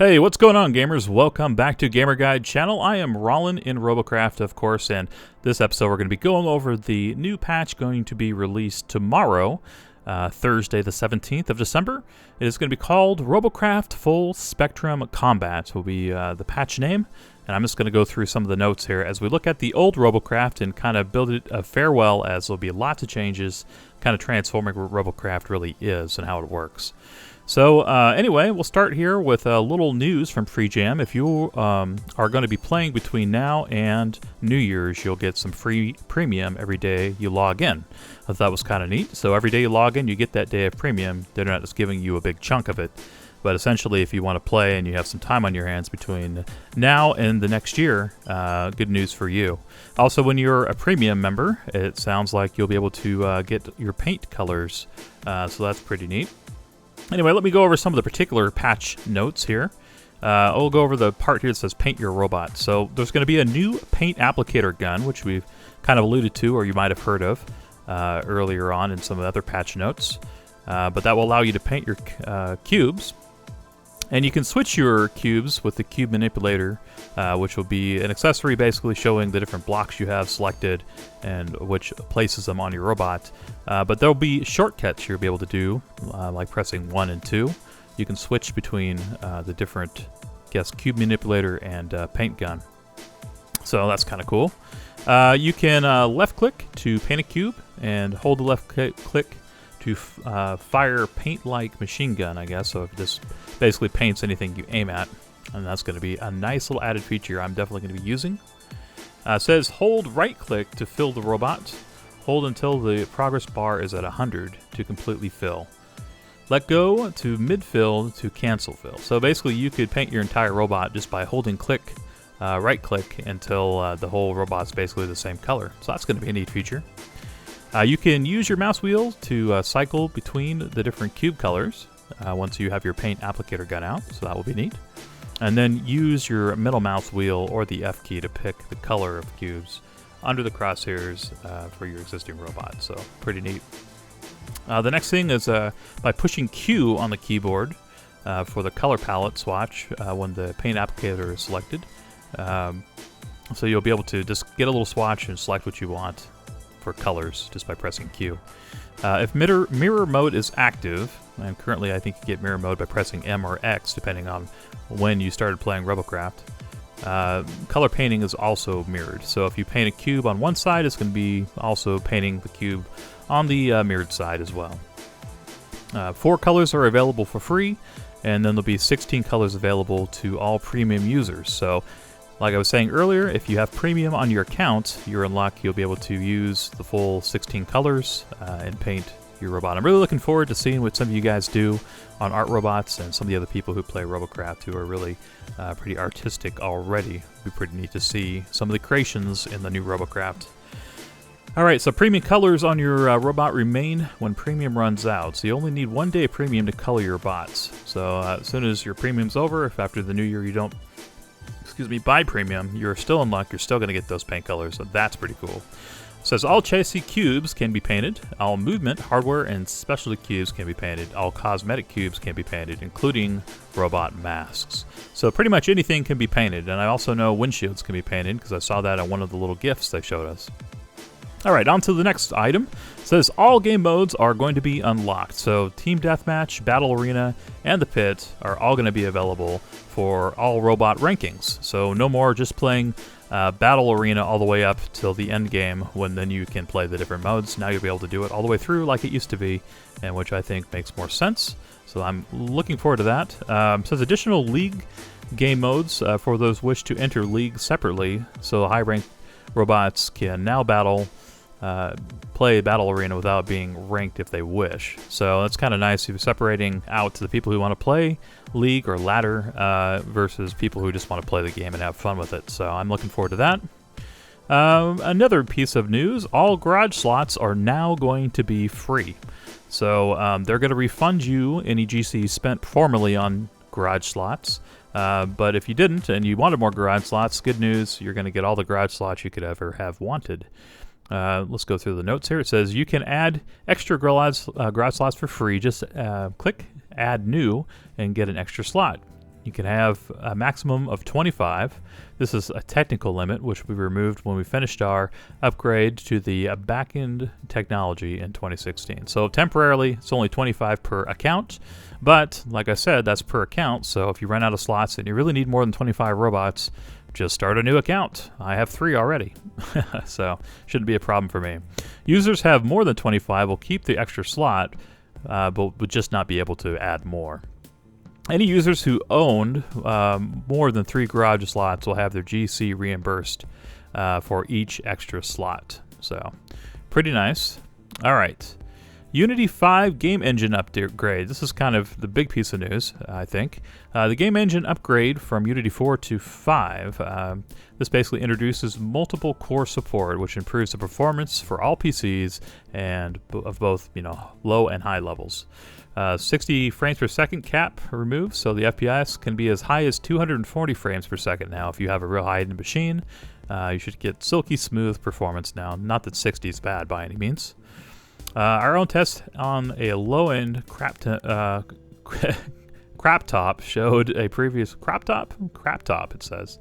Hey, what's going on, gamers? Welcome back to Gamer Guide channel. I am Rollin in Robocraft, of course, and this episode we're going to be going over the new patch going to be released tomorrow, Thursday the 17th of December. It is going to be called Robocraft Full Spectrum Combat will be the patch name, and I'm just going to go through some of the notes here as we look at the old Robocraft and kind of build it a farewell, as there'll be lots of changes, kind of transforming what Robocraft really is and how it works. So anyway, we'll start here with a little news from Free Jam. If you are going to be playing between now and New Year's, you'll get some free premium every day you log in. I thought that was kind of neat. So every day you log in, you get that day of premium. They're not just giving you a big chunk of it. But essentially, if you want to play and you have some time on your hands between now and the next year, good news for you. Also, when you're a premium member, it sounds like you'll be able to get your paint colors. So that's pretty neat. Anyway, let me go over some of the particular patch notes here. I'll go over the part here that says paint your robot. So there's going to be a new paint applicator gun, which we've kind of alluded to, or you might have heard of earlier on in some of the other patch notes. But that will allow you to paint your cubes. And you can switch your cubes with the cube manipulator, which will be an accessory basically showing the different blocks you have selected and which places them on your robot. But there'll be shortcuts you'll be able to do, like pressing 1 and 2. You can switch between the different, cube manipulator and paint gun. So that's kind of cool. You can left click to paint a cube and hold the left click to fire paint-like machine gun, I guess. So if this basically paints anything you aim at, and that's going to be a nice little added feature I'm definitely going to be using. It says hold right-click to fill the robot. Hold until the progress bar is at 100 to completely fill. Let go to mid-fill to cancel fill. So basically you could paint your entire robot just by holding right-click until the whole robot's basically the same color. So that's going to be a neat feature. You can use your mouse wheel to cycle between the different cube colors once you have your paint applicator gun out, so that will be neat. And then use your middle mouse wheel or the F key to pick the color of cubes under the crosshairs for your existing robot, so pretty neat. The next thing is by pushing Q on the keyboard for the color palette swatch when the paint applicator is selected. So you'll be able to just get a little swatch and select what you want for colors just by pressing Q. If mirror mode is active, and currently I think you get mirror mode by pressing M or X depending on when you started playing Robocraft, color painting is also mirrored. So if you paint a cube on one side, it's going to be also painting the cube on the mirrored side as well. 4 colors are available for free, and then there'll be 16 colors available to all premium users. So like I was saying earlier, if you have premium on your account, you're in luck. You'll be able to use the full 16 colors and paint your robot. I'm really looking forward to seeing what some of you guys do on art robots and some of the other people who play Robocraft who are really pretty artistic already. It'll be pretty neat to see some of the creations in the new Robocraft. Alright, so premium colors on your robot remain when premium runs out. So you only need 1 day of premium to color your bots. So as soon as your premium's over, if after the new year you don't buy premium, you're still in luck. You're still going to get those paint colors, so that's pretty cool. It says all chassis cubes can be painted. All movement, hardware, and specialty cubes can be painted. All cosmetic cubes can be painted, including robot masks. So pretty much anything can be painted, and I also know windshields can be painted because I saw that on one of the little GIFs they showed us. Alright, on to the next item. It says all game modes are going to be unlocked. So Team Deathmatch, Battle Arena, and the Pit are all going to be available for all robot rankings. So no more just playing Battle Arena all the way up till the end game when then you can play the different modes. Now you'll be able to do it all the way through like it used to be, and which I think makes more sense. So I'm looking forward to that. It says additional league game modes for those who wish to enter league separately. So high-ranked robots can now play Battle Arena without being ranked if they wish. So that's kind of nice. You're separating out to the people who want to play League or Ladder versus people who just want to play the game and have fun with it. So I'm looking forward to that. Another piece of news, all garage slots are now going to be free. So they're going to refund you any GC spent formerly on garage slots. But if you didn't and you wanted more garage slots, good news, you're going to get all the garage slots you could ever have wanted. Let's go through the notes here. It says you can add extra garage slots for free. Just click Add New and get an extra slot. You can have a maximum of 25. This is a technical limit, which we removed when we finished our upgrade to the backend technology in 2016. So temporarily, it's only 25 per account, but like I said, that's per account. So if you run out of slots and you really need more than 25 robots, just start a new account. I have 3 already, so shouldn't be a problem for me. Users have more than 25 will keep the extra slot, but would just not be able to add more. Any users who owned more than 3 garage slots will have their GC reimbursed for each extra slot. So, pretty nice. All right. Unity 5 game engine upgrade. This is kind of the big piece of news, I think. The game engine upgrade from Unity 4 to 5. This basically introduces multiple core support, which improves the performance for all PCs and of both, low and high levels. 60 frames per second cap removed, so the FPS can be as high as 240 frames per second now. If you have a real high-end machine, you should get silky smooth performance now. Not that 60 is bad by any means. Our own test on a low-end crap top showed a previous crap top it says.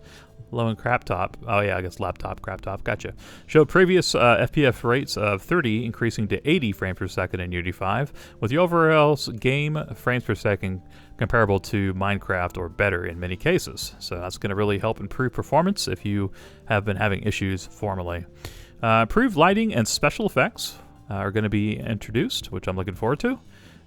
Low-end crap top. Oh yeah, I guess laptop, crap top. Gotcha. Showed previous FPS rates of 30 increasing to 80 frames per second in Unity 5, with the overall game frames per second comparable to Minecraft or better in many cases. So that's going to really help improve performance if you have been having issues formerly. Improved lighting and special effects are going to be introduced, which I'm looking forward to.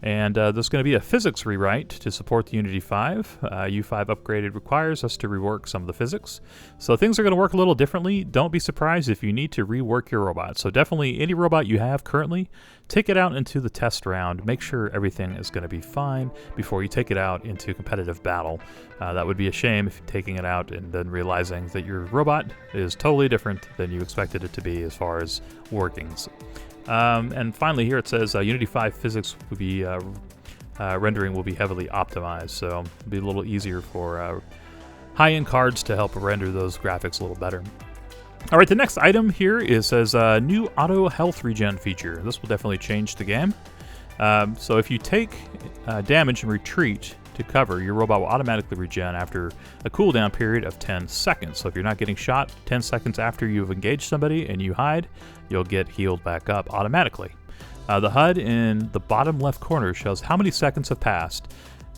And there's going to be a physics rewrite to support the Unity 5. U5 upgraded requires us to rework some of the physics. So things are going to work a little differently. Don't be surprised if you need to rework your robot. So definitely any robot you have currently, take it out into the test round. Make sure everything is going to be fine before you take it out into competitive battle. That would be a shame if you're taking it out and then realizing that your robot is totally different than you expected it to be as far as workings. And finally here it says Unity 5 physics will be rendering will be heavily optimized, so it'll be a little easier for high-end cards to help render those graphics a little better. All right, the next item here says new auto health regen feature. This will definitely change the game. So if you take damage and retreat to cover, your robot will automatically regen after a cooldown period of 10 seconds. So if you're not getting shot 10 seconds after you've engaged somebody and you hide, you'll get healed back up automatically. The HUD in the bottom left corner shows how many seconds have passed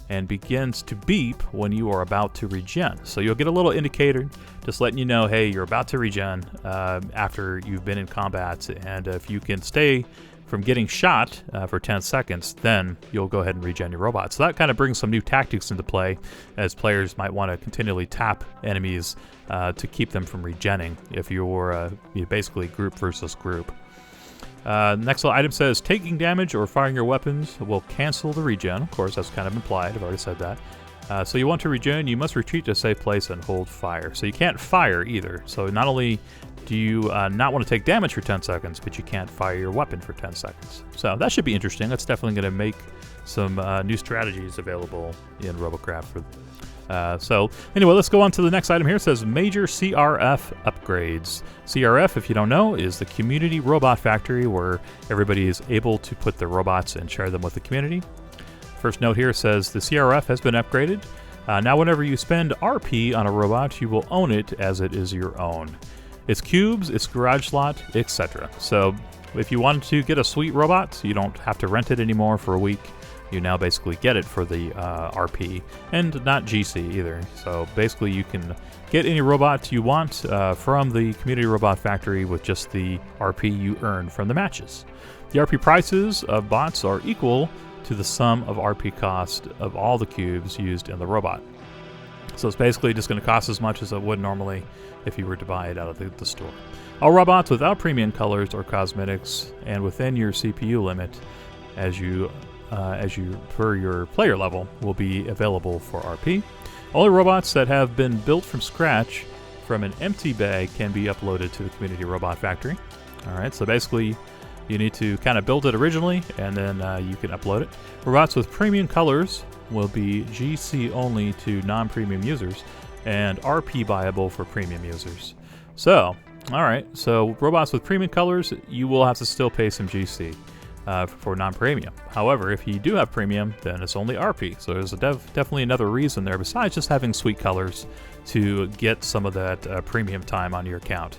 and begins to beep when you are about to regen. So you'll get a little indicator just letting you know, hey, you're about to regen after you've been in combat, and if you can stay from getting shot for 10 seconds, then you'll go ahead and regen your robot. So that kind of brings some new tactics into play, as players might want to continually tap enemies to keep them from regenning if you're basically group versus group. Next little item says, taking damage or firing your weapons will cancel the regen. Of course, that's kind of implied. I've already said that. So you want to regen, you must retreat to a safe place and hold fire. So you can't fire either. So not only do you not want to take damage for 10 seconds, but you can't fire your weapon for 10 seconds. So that should be interesting. That's definitely going to make some new strategies available in Robocraft. So anyway, let's go on to the next item here. It says major CRF upgrades. CRF, if you don't know, is the Community Robot Factory, where everybody is able to put their robots and share them with the community. First note here says the CRF has been upgraded. Now whenever you spend RP on a robot, you will own it as it is your own. Its cubes, its garage slot, etc. So if you wanted to get a sweet robot, you don't have to rent it anymore for a week. You now basically get it for the RP, and not GC either. So basically you can get any robot you want from the Community Robot Factory with just the RP you earn from the matches. The RP prices of bots are equal to the sum of RP cost of all the cubes used in the robot. So it's basically just going to cost as much as it would normally if you were to buy it out of the store. All robots without premium colors or cosmetics and within your CPU limit as you per your player level will be available for RP. Only robots that have been built from scratch from an empty bag can be uploaded to the Community Robot Factory. Alright, so basically you need to kind of build it originally and then you can upload it. Robots with premium colors will be GC only to non-premium users and RP buyable for premium users. So, alright, so robots with premium colors, you will have to still pay some GC. for non-premium. However, if you do have premium, then it's only RP. So there's definitely another reason there besides just having sweet colors to get some of that premium time on your account.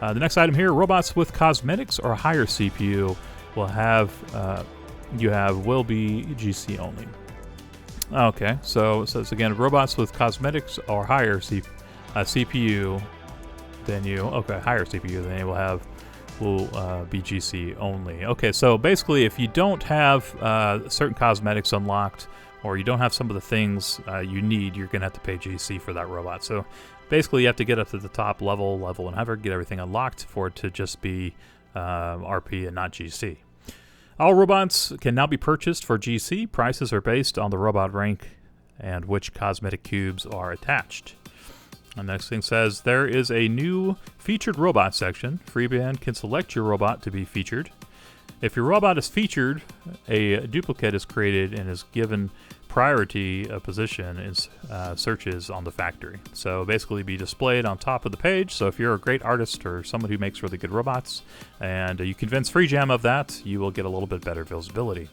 The next item here, robots with cosmetics or higher CPU will be GC only. Okay, so it says again, robots with cosmetics or higher CPU than you. Okay, higher CPU than you will be GC only. Okay, so basically, if you don't have certain cosmetics unlocked, or you don't have some of the things you need, you're gonna have to pay GC for that robot. So basically, you have to get up to the top level and have get everything unlocked for it to just be RP and not GC. All robots can now be purchased for GC. Prices are based on the robot rank and which cosmetic cubes are attached. The next thing says, there is a new featured robot section. Freeband can select your robot to be featured. If your robot is featured, a duplicate is created and is given priority position in searches on the factory. So basically be displayed on top of the page. So if you're a great artist or someone who makes really good robots and you convince FreeJam of that, you will get a little bit better visibility.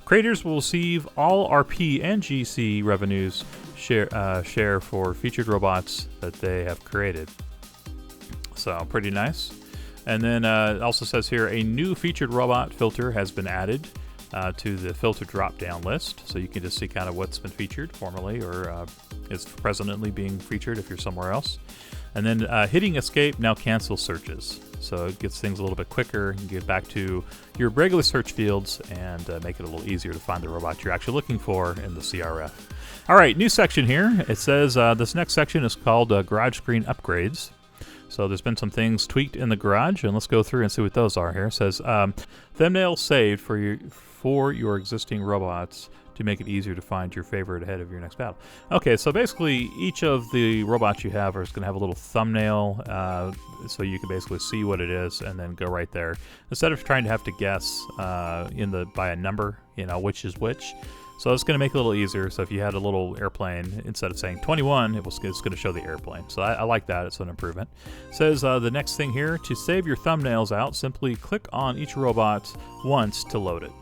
Creators will receive all RP and GC revenues share for featured robots that they have created. So pretty nice. And then it also says here, a new featured robot filter has been added to the filter drop-down list. So you can just see kind of what's been featured formerly or is presently being featured if you're somewhere else. And then hitting escape now cancels searches. So it gets things a little bit quicker. You can get back to your regular search fields and make it a little easier to find the robot you're actually looking for in the CRF. All right, new section here. It says this next section is called Garage Screen Upgrades. So there's been some things tweaked in the garage, and let's go through and see what those are here. It says thumbnails saved for your existing robots to make it easier to find your favorite ahead of your next battle. Okay, so basically each of the robots you have is going to have a little thumbnail, so you can basically see what it is and then go right there. Instead of trying to have to guess by a number, which is which. So it's going to make it a little easier. So if you had a little airplane, instead of saying 21, it's going to show the airplane. So I like that. It's an improvement. It says the next thing here, to save your thumbnails out, simply click on each robot once to load it.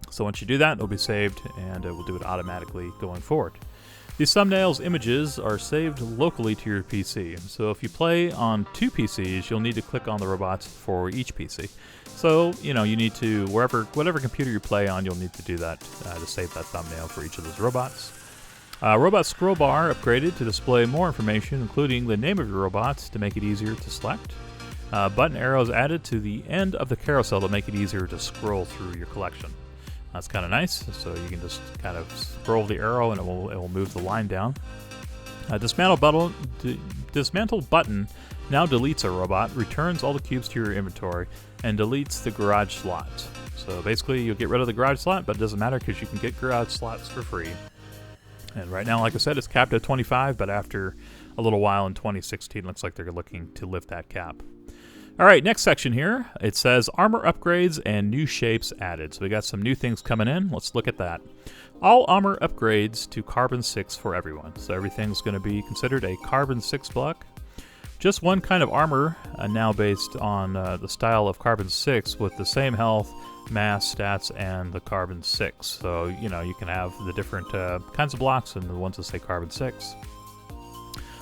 So once you do that, it'll be saved, and it will do it automatically going forward. These thumbnails images are saved locally to your PC. So if you play on 2 PCs, you'll need to click on the robots for each PC. So, you need to, whatever computer you play on, you'll need to do that to save that thumbnail for each of those robots. Robot scroll bar upgraded to display more information, including the name of your robots to make it easier to select. Button arrows added to the end of the carousel to make it easier to scroll through your collection. That's kind of nice. So you can just kind of scroll the arrow and it will move the line down. Dismantle button now deletes a robot, returns all the cubes to your inventory, and deletes the garage slot. So basically you'll get rid of the garage slot, but it doesn't matter because you can get garage slots for free. And right now, like I said, it's capped at 25, but after a little while in 2016, looks like they're looking to lift that cap. All right, next section here. It says armor upgrades and new shapes added. So we got some new things coming in. Let's look at that. All armor upgrades to Carbon 6 for everyone. So everything's going to be considered a Carbon 6 block. Just one kind of armor now based on the style of Carbon 6 with the same health, mass, stats, and the Carbon 6. So, you can have the different kinds of blocks and the ones that say Carbon 6.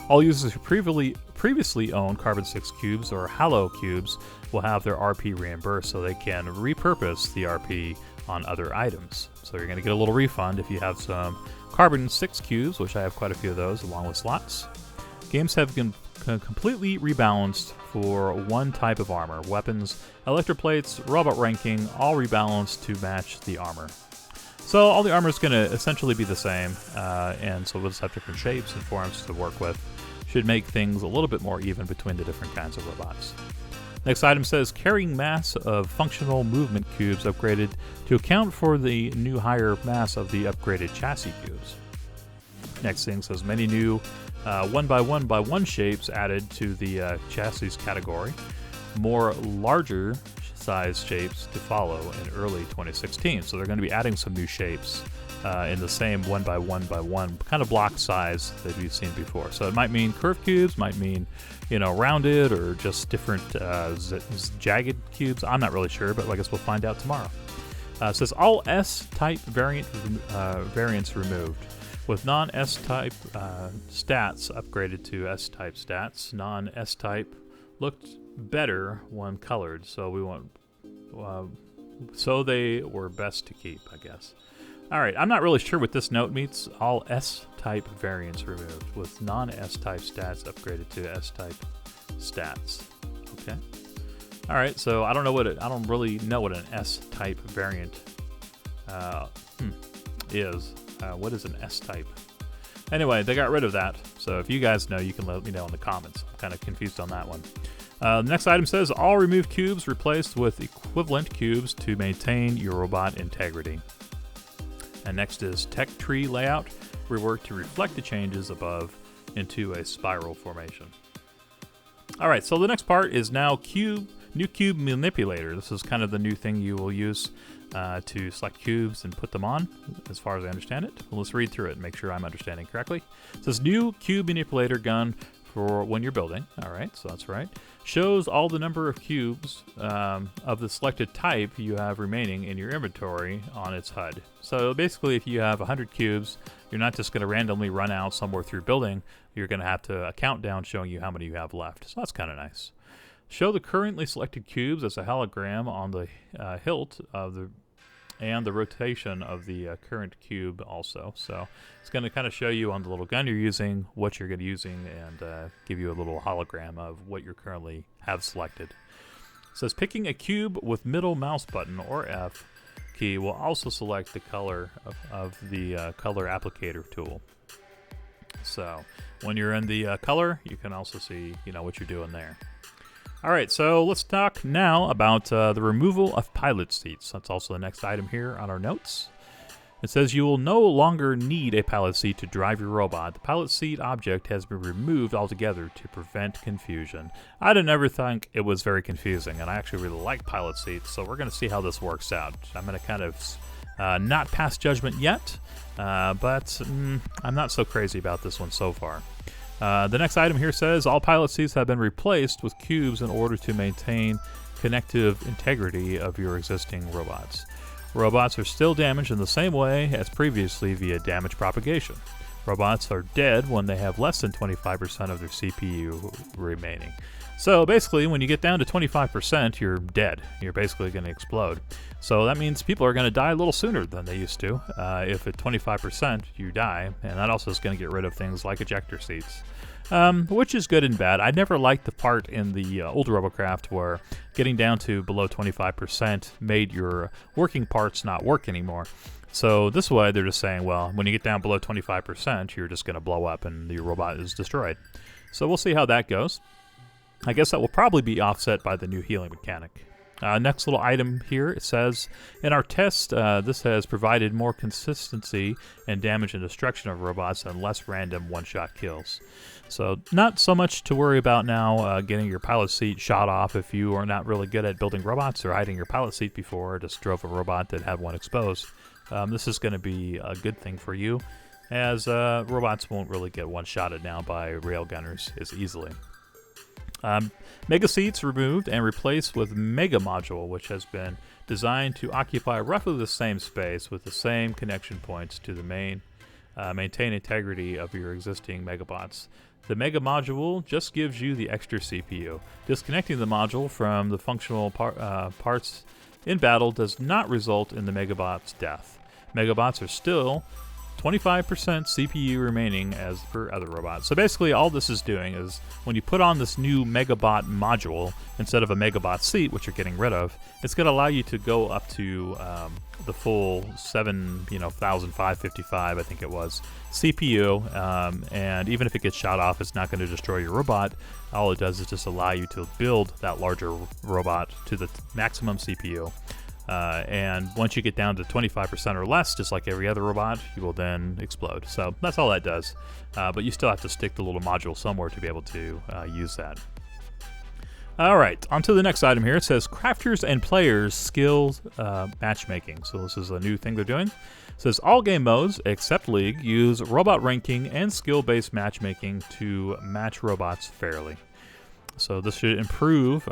All users who previously owned Carbon 6 cubes or Halo cubes will have their RP reimbursed, so they can repurpose the RP on other items. So you're going to get a little refund if you have some Carbon 6 cubes, which I have quite a few of those, along with slots. Games have been completely rebalanced for one type of armor. Weapons, electroplates, robot ranking, all rebalanced to match the armor. So all the armor is going to essentially be the same, and so we'll just have different shapes and forms to work with. Should make things a little bit more even between the different kinds of robots. Next item says carrying mass of functional movement cubes upgraded to account for the new higher mass of the upgraded chassis cubes. Next thing says many new 1x1x1 shapes added to the chassis category. More larger size shapes to follow in early 2016. So they're going to be adding some new shapes in the same 1 by 1 by 1 kind of block size that we've seen before. So it might mean curved cubes, might mean, you know, rounded, or just different jagged cubes. I'm not really sure, but I guess we'll find out tomorrow. It says all S-type variants removed. With non-S-type stats upgraded to S-type stats, non-S-type looked better when colored, so we want, so they were best to keep, I guess. All right, I'm not really sure what this note means. All S-type variants removed, with non-S-type stats upgraded to S-type stats. Okay. All right, so I don't really know what an S-type variant is. What is an S-type? Anyway, they got rid of that. So if you guys know, you can let me know in the comments. I'm kind of confused on that one. The next item says, all removed cubes replaced with equivalent cubes to maintain your robot integrity. And next is tech tree layout, reworked to reflect the changes above into a spiral formation. All right, so the next part is now new cube manipulator. This is kind of the new thing you will use to select cubes and put them on, as far as I understand it. Well, let's read through it and make sure I'm understanding correctly. It says new cube manipulator gun for when you're building. All right, so that's right. Shows all the number of cubes of the selected type you have remaining in your inventory on its HUD. So basically, if you have 100 cubes, you're not just going to randomly run out somewhere through building. You're going to have a countdown showing you how many you have left. So that's kind of nice. Show the currently selected cubes as a hologram on the hilt of and the rotation of the current cube also. So it's going to kind of show you on the little gun you're using what you're going to be using, and give you a little hologram of what you currently have selected. It says picking a cube with middle mouse button or F key will also select the color of the color applicator tool. So when you're in the color, you can also see, you know, what you're doing there. All right, so let's talk now about the removal of pilot seats. That's also the next item here on our notes. It says you will no longer need a pilot seat to drive your robot. The pilot seat object has been removed altogether to prevent confusion. I didn't ever think it was very confusing, and I actually really like pilot seats, so we're going to see how this works out. I'm going to kind of not pass judgment yet, but I'm not so crazy about this one so far. The next item here says all pilot seats have been replaced with cubes in order to maintain connective integrity of your existing robots. Robots are still damaged in the same way as previously via damage propagation. Robots are dead when they have less than 25% of their CPU remaining. So basically, when you get down to 25%, you're dead. You're basically going to explode. So that means people are going to die a little sooner than they used to. If at 25%, you die. And that also is going to get rid of things like ejector seats, which is good and bad. I never liked the part in the old Robocraft where getting down to below 25% made your working parts not work anymore. So this way, they're just saying, well, when you get down below 25%, you're just going to blow up and your robot is destroyed. So we'll see how that goes. I guess that will probably be offset by the new healing mechanic. Next little item here, it says, in our test, this has provided more consistency in damage and destruction of robots and less random one-shot kills. So not so much to worry about now getting your pilot seat shot off if you are not really good at building robots or hiding your pilot seat before, just drove a robot that had one exposed. This is going to be a good thing for you, as robots won't really get one-shotted now by railgunners as easily. Mega seats removed and replaced with Mega Module, which has been designed to occupy roughly the same space with the same connection points to the maintain integrity of your existing Megabots. The Mega Module just gives you the extra CPU. Disconnecting the module from the functional parts in battle does not result in the Megabot's death. Megabots are still 25% CPU remaining as per other robots. So basically all this is doing is when you put on this new Megabot module instead of a Megabot seat, which you're getting rid of, it's going to allow you to go up to the full 7,555, I think it was, CPU, and even if it gets shot off, it's not going to destroy your robot. All it does is just allow you to build that larger robot to the maximum CPU. And once you get down to 25% or less, just like every other robot, you will then explode. So that's all that does. But you still have to stick the little module somewhere to be able to use that. All right, on to the next item here. It says crafters and players skills matchmaking. So this is a new thing they're doing. It says all game modes except League use robot ranking and skill-based matchmaking to match robots fairly. So this should improve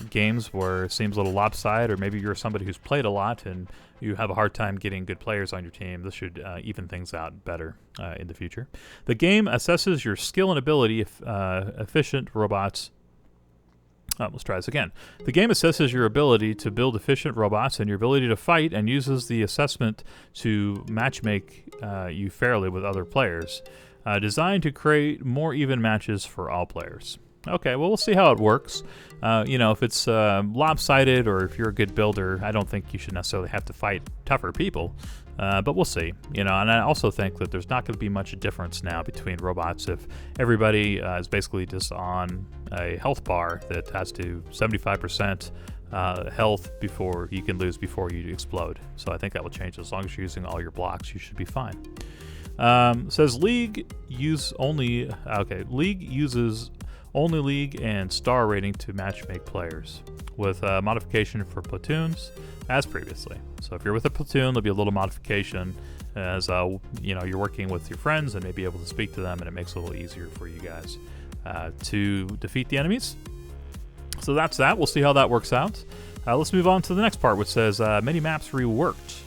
games where it seems a little lopsided, or maybe you're somebody who's played a lot and you have a hard time getting good players on your team. This should even things out better in the future. The game assesses your skill and ability if efficient robots. Let's try this again. The game assesses your ability to build efficient robots and your ability to fight, and uses the assessment to matchmake you fairly with other players. Designed to create more even matches for all players. Okay, well, we'll see how it works. If it's lopsided, or if you're a good builder, I don't think you should necessarily have to fight tougher people. But we'll see. And I also think that there's not going to be much difference now between robots if everybody is basically just on a health bar that has to 75% health before you can lose before you explode. So I think that will change. As long as you're using all your blocks, you should be fine. Says League use only. Okay, League uses only League and star rating to matchmake players, with modification for platoons as previously. So if you're with a platoon, there'll be a little modification as you're working with your friends and maybe able to speak to them, and it makes it a little easier for you guys to defeat the enemies. So that's that. We'll see how that works out. Let's move on to the next part, which says many maps reworked.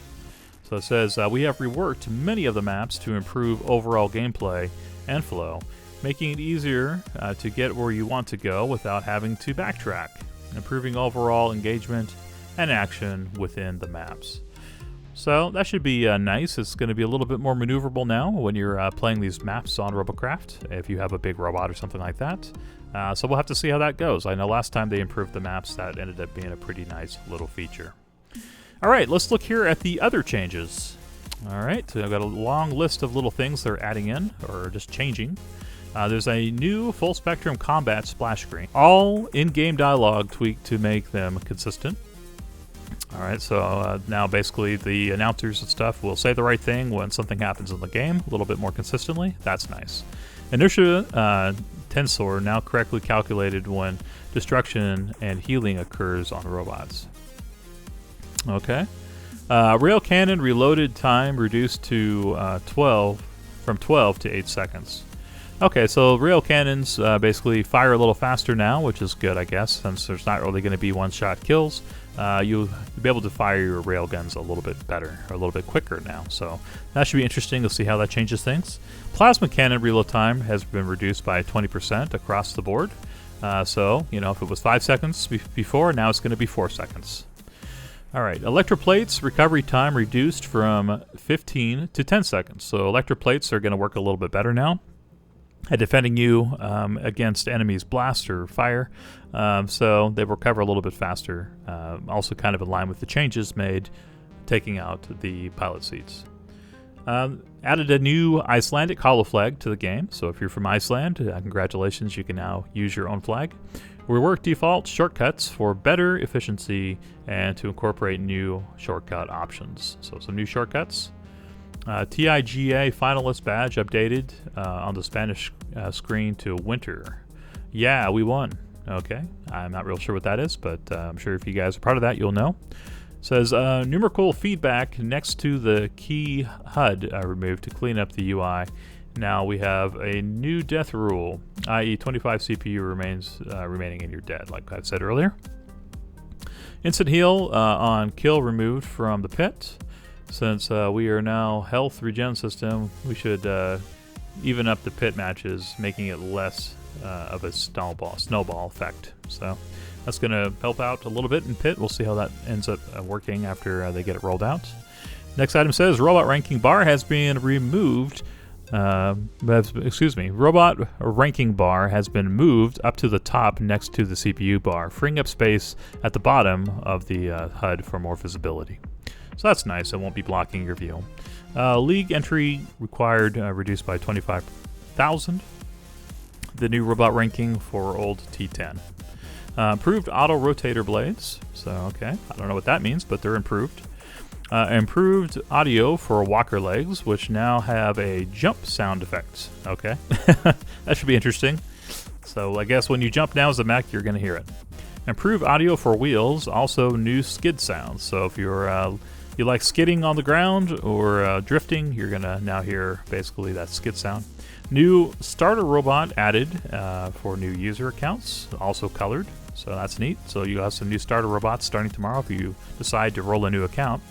So it says we have reworked many of the maps to improve overall gameplay and flow, making it easier to get where you want to go without having to backtrack, improving overall engagement and action within the maps. So that should be nice. It's going to be a little bit more maneuverable now when you're playing these maps on Robocraft, if you have a big robot or something like that. So we'll have to see how that goes. I know last time they improved the maps, that ended up being a pretty nice little feature. All right, let's look here at the other changes. All right, so I've got a long list of little things they're adding in, or just changing. There's a new full spectrum combat splash screen. All in-game dialogue tweaked to make them consistent. All right, so now basically the announcers and stuff will say the right thing when something happens in the game a little bit more consistently. That's nice. Inertia tensor now correctly calculated when destruction and healing occurs on robots. Okay. Rail cannon reloaded time reduced to 12 to 8 seconds. Okay, so rail cannons basically fire a little faster now, which is good, I guess, since there's not really going to be one-shot kills. You'll be able to fire your rail guns a little bit better, or a little bit quicker now. So that should be interesting to see how that changes things. Plasma cannon reload time has been reduced by 20% across the board. So, if it was 5 seconds before, now it's going to be 4 seconds. All right, electroplates recovery time reduced from 15 to 10 seconds. So electroplates are going to work a little bit better now at defending you against enemies' blast or fire. So they recover a little bit faster. Also kind of in line with the changes made taking out the pilot seats. Added a new Icelandic hollow flag to the game. So if you're from Iceland, congratulations, you can now use your own flag. Rework default shortcuts for better efficiency and to incorporate new shortcut options. So some new shortcuts. TIGA finalist badge updated on the Spanish screen to winter. Yeah, we won. Okay, I'm not real sure what that is, but I'm sure if you guys are part of that, you'll know. It says numerical feedback next to the key HUD removed to clean up the UI. Now we have a new death rule, i.e. 25 CPU remaining in your dead, like I said earlier. Instant heal on kill removed from the pit. Since we are now health regen system, we should even up the pit matches, making it less of a snowball effect. So that's going to help out a little bit in pit. We'll see how that ends up working after they get it rolled out. Next item says robot ranking bar has been removed. Robot ranking bar has been moved up to the top next to the CPU bar, freeing up space at the bottom of the HUD for more visibility. So that's nice. It won't be blocking your view. League entry required reduced by 25,000. The new robot ranking for old T10. Improved auto rotator blades. So, okay. I don't know what that means, but they're improved. Improved audio for walker legs, which now have a jump sound effect. Okay. That should be interesting. So I guess when you jump now as a mech, you're going to hear it. Improve audio for wheels, also new skid sounds. So if you like skidding on the ground or drifting, you're gonna now hear basically that skid sound. New starter robot added for new user accounts, also colored, so that's neat. So you have some new starter robots starting tomorrow if you decide to roll a new account.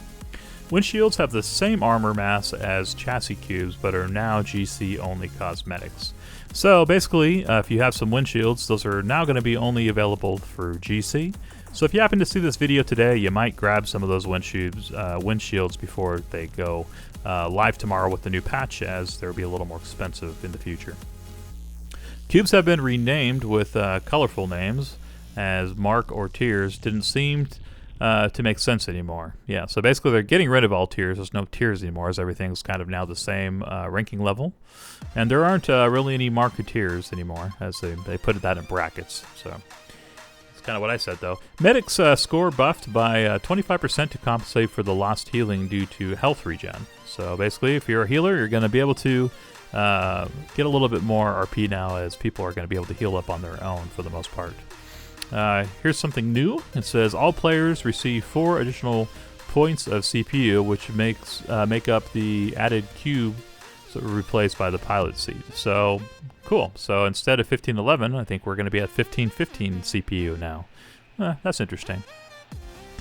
Windshields have the same armor mass as chassis cubes, but are now GC only cosmetics. So basically, if you have some windshields, those are now going to be only available for GC. So if you happen to see this video today, you might grab some of those windshields before they go live tomorrow with the new patch, as they'll be a little more expensive in the future. Cubes have been renamed with colorful names, as Mark or Tiers didn't seem to make sense anymore. Yeah, so basically they're getting rid of all tiers. There's no tiers anymore, as everything's kind of now the same ranking level. And there aren't really any marketeers anymore, as they put that in brackets. So that's kind of what I said, though. Medic's score buffed by 25% to compensate for the lost healing due to health regen. So basically, if you're a healer, you're going to be able to get a little bit more RP now, as people are going to be able to heal up on their own for the most part. Here's something new. It says all players receive 4 additional points of CPU, which make up the added cube replaced by the pilot seat. So cool. So instead of 1511, I think we're going to be at 1515 CPU now. That's interesting.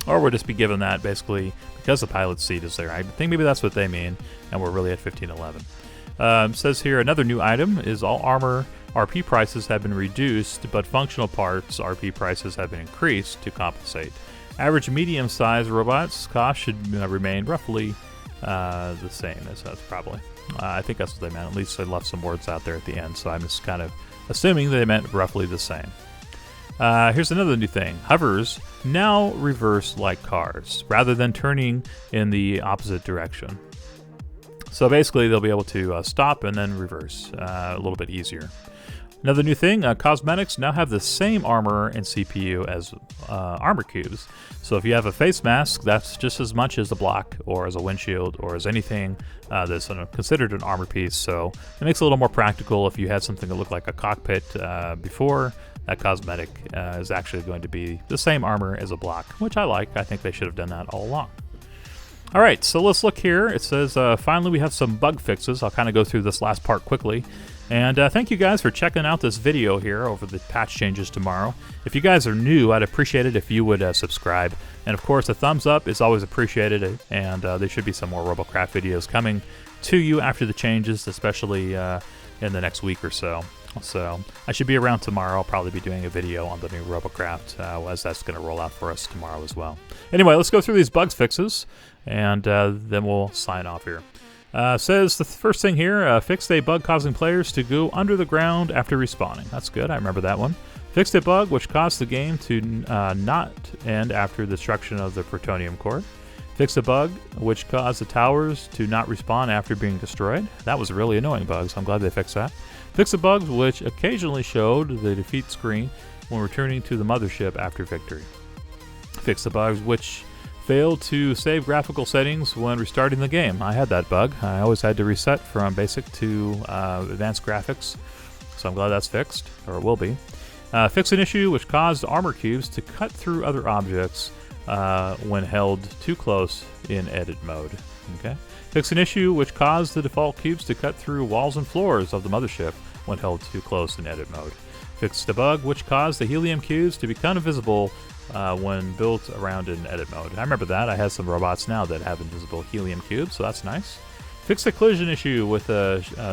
Or we'll just be given that basically because the pilot seat is there. I think maybe that's what they mean, and we're really at 1511. Says here another new item is all armor RP prices have been reduced, but functional parts RP prices have been increased to compensate. Average medium-sized robots cost should remain roughly the same. That's probably. I think that's what they meant. At least they left some words out there at the end, so I'm just kind of assuming they meant roughly the same. Here's another new thing. Hovers now reverse like cars, rather than turning in the opposite direction. So basically, they'll be able to stop and then reverse a little bit easier. Another new thing, cosmetics now have the same armor and CPU as armor cubes. So if you have a face mask, that's just as much as a block or as a windshield or as anything that's considered an armor piece. So it makes it a little more practical. If you had something that looked like a cockpit before, that cosmetic is actually going to be the same armor as a block, which I like. I think they should have done that all along. All right, so let's look here. It says, finally we have some bug fixes. I'll kind of go through this last part quickly. And thank you guys for checking out this video here over the patch changes tomorrow. If you guys are new, I'd appreciate it if you would subscribe. And of course, a thumbs up is always appreciated. And there should be some more Robocraft videos coming to you after the changes, especially in the next week or so. So I should be around tomorrow. I'll probably be doing a video on the new Robocraft as that's going to roll out for us tomorrow as well. Anyway, let's go through these bugs fixes, and then we'll sign off here. Says the first thing here, fixed a bug causing players to go under the ground after respawning. That's good. I remember that one. Fixed a bug which caused the game to not end after destruction of the plutonium core. Fixed a bug which caused the towers to not respawn after being destroyed. That was a really annoying bug, so I'm glad they fixed that. Fixed a bug which occasionally showed the defeat screen when returning to the mothership after victory. Fixed the bugs which failed to save graphical settings when restarting the game. I had that bug. I always had to reset from basic to advanced graphics, so I'm glad that's fixed, or it will be. Fix an issue which caused armor cubes to cut through other objects when held too close in edit mode. Okay. Fix an issue which caused the default cubes to cut through walls and floors of the mothership when held too close in edit mode. Fix the bug which caused the helium cubes to become invisible when built around in edit mode. I remember that. I have some robots now that have invisible helium cubes, so that's nice. Fix the collision issue with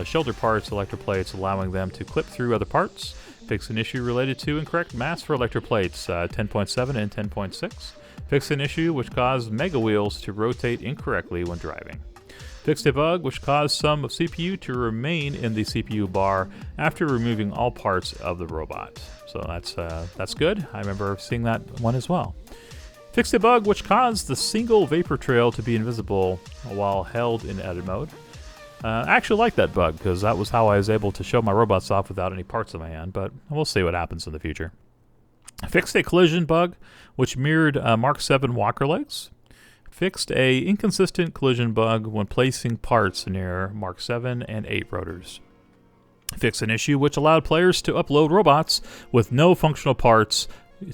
shoulder parts electroplates, allowing them to clip through other parts. Fix an issue related to incorrect mass for electroplates 10.7 and 10.6. Fix an issue which caused mega wheels to rotate incorrectly when driving. Fixed a bug which caused some CPU to remain in the CPU bar after removing all parts of the robot. So that's good. I remember seeing that one as well. Fixed a bug which caused the single vapor trail to be invisible while held in edit mode. I actually like that bug because that was how I was able to show my robots off without any parts in my hand, but we'll see what happens in the future. Fixed a collision bug which mirrored Mark 7 walker legs. Fixed a inconsistent collision bug when placing parts near Mark 7 and 8 rotors. Fixed an issue which allowed players to upload robots with no functional parts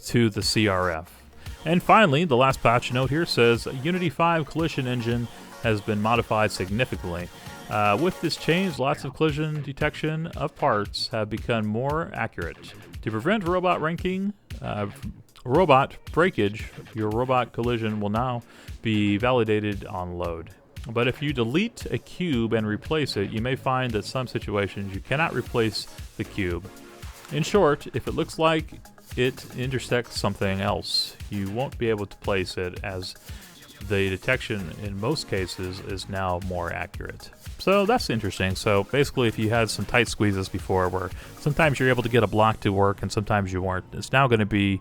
to the CRF. And finally, the last patch note here says Unity 5 collision engine has been modified significantly. With this change, lots of collision detection of parts have become more accurate. To prevent robot breakage, your robot collision will now be validated on load. But if you delete a cube and replace it, you may find that some situations you cannot replace the cube. In short, if it looks like it intersects something else, you won't be able to place it, as the detection in most cases is now more accurate. So that's interesting. So basically, if you had some tight squeezes before where sometimes you're able to get a block to work and sometimes you weren't, it's now going to be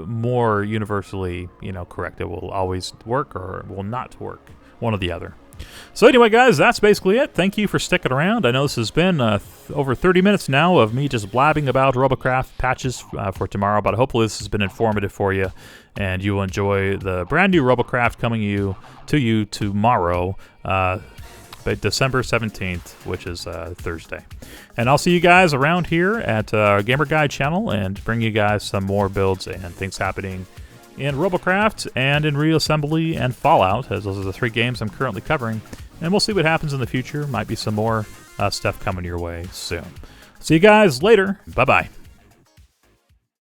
more universally, correct. It will always work or it will not work, one or the other. So anyway, guys, that's basically it. Thank you for sticking around. I know this has been over 30 minutes now of me just blabbing about Robocraft patches for tomorrow, but hopefully this has been informative for you, and you will enjoy the brand new Robocraft coming to you tomorrow, December 17th, which is Thursday. And I'll see you guys around here at our Gamer Guide channel and bring you guys some more builds and things happening in Robocraft and in Reassembly and Fallout, as those are the 3 games I'm currently covering. And we'll see what happens in the future. Might be some more stuff coming your way soon. See you guys later. Bye-bye.